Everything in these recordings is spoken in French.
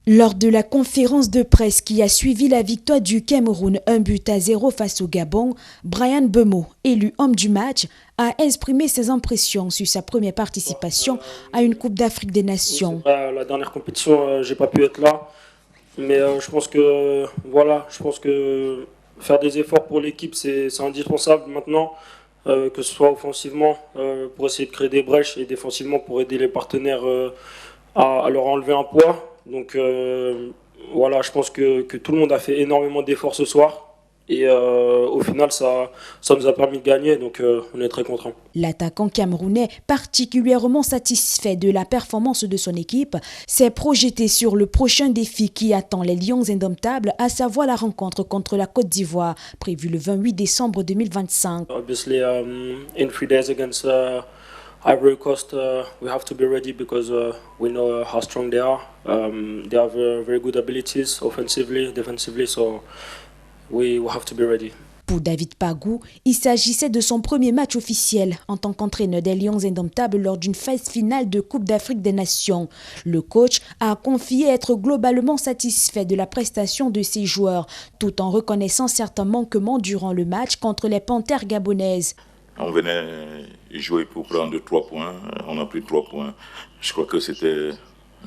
Lors de la conférence de presse qui a suivi la victoire du Cameroun 1-0 face au Gabon, Bryan Mbeumo, élu homme du match, a exprimé ses impressions sur sa première participation à une Coupe d'Afrique des Nations. La dernière compétition, j'ai pas pu être là, mais je pense que faire des efforts pour l'équipe, c'est indispensable maintenant, que ce soit offensivement pour essayer de créer des brèches et défensivement pour aider les partenaires à leur enlever un poids. Donc voilà, je pense que tout le monde a fait énormément d'efforts ce soir. Et au final, ça nous a permis de gagner, donc on est très contents. L'attaquant camerounais, particulièrement satisfait de la performance de son équipe, s'est projeté sur le prochain défi qui attend les Lions indomptables, à savoir la rencontre contre la Côte d'Ivoire, prévue le 28 décembre 2025. Obviously, in 3 days against Ivory Coast, we have to be ready because we know how strong they are. They have very good abilities, offensively, defensively, so we have to be ready. Pour David Pagou, il s'agissait de son premier match officiel en tant qu'entraîneur des Lions indomptables lors d'une phase finale de Coupe d'Afrique des Nations. Le coach a confié être globalement satisfait de la prestation de ses joueurs, tout en reconnaissant certains manquements durant le match contre les Panthères gabonaises. On venait jouer pour prendre 3 points, on a pris 3 points. Je crois que c'était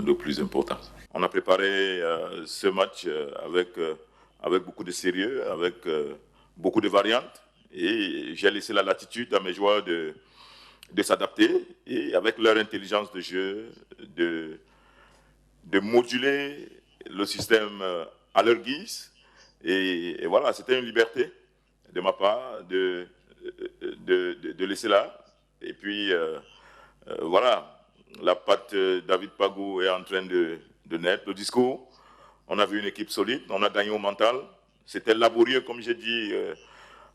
le plus important. On a préparé ce match avec beaucoup de sérieux, avec beaucoup de variantes. Et j'ai laissé la latitude à mes joueurs de s'adapter et avec leur intelligence de jeu, de moduler le système à leur guise. Et voilà, c'était une liberté de ma part de laisser là. Et puis, voilà, la patte David Pagou est en train de naître. Le discours, on a vu une équipe solide, on a gagné au mental. C'était laborieux, comme j'ai dit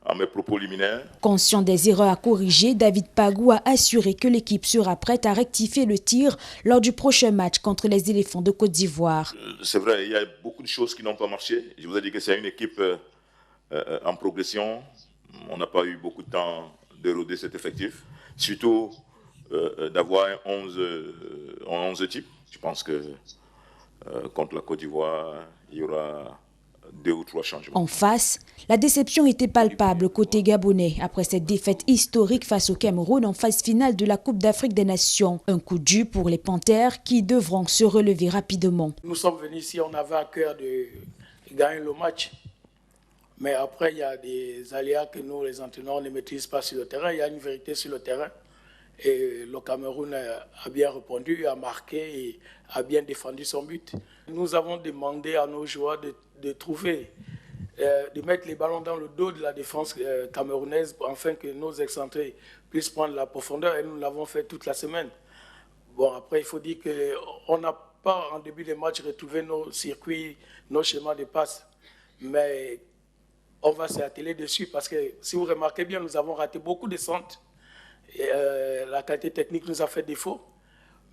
à mes propos liminaires. Conscient des erreurs à corriger, David Pagou a assuré que l'équipe sera prête à rectifier le tir lors du prochain match contre les éléphants de Côte d'Ivoire. C'est vrai, il y a beaucoup de choses qui n'ont pas marché. Je vous ai dit que c'est une équipe en progression. On n'a pas eu beaucoup de temps d'éroder cet effectif. Surtout d'avoir un 11 type. Je pense que contre la Côte d'Ivoire, il y aura 2 ou 3 changements. En face, la déception était palpable côté gabonais après cette défaite historique face au Cameroun en phase finale de la Coupe d'Afrique des Nations. Un coup dur pour les Panthères qui devront se relever rapidement. Nous sommes venus ici, on avait à cœur de gagner le match. Mais après, il y a des aléas que nous, les entraîneurs, ne maîtrisent pas sur le terrain. Il y a une vérité sur le terrain. Et le Cameroun a bien répondu, a marqué et a bien défendu son but. Nous avons demandé à nos joueurs de trouver, de mettre les ballons dans le dos de la défense camerounaise afin que nos excentrés puissent prendre la profondeur. Et nous l'avons fait toute la semaine. Bon, après, il faut dire qu'on n'a pas, en début de match, retrouvé nos circuits, nos schémas de passe. Mais on va s'atteler dessus parce que, si vous remarquez bien, nous avons raté beaucoup de centres. Et, la qualité technique nous a fait défaut.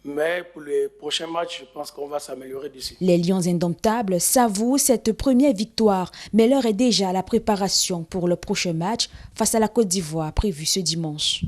Mais pour les prochains matchs, je pense qu'on va s'améliorer dessus. Les Lions indomptables savourent cette première victoire, mais l'heure est déjà à la préparation pour le prochain match face à la Côte d'Ivoire prévu ce dimanche.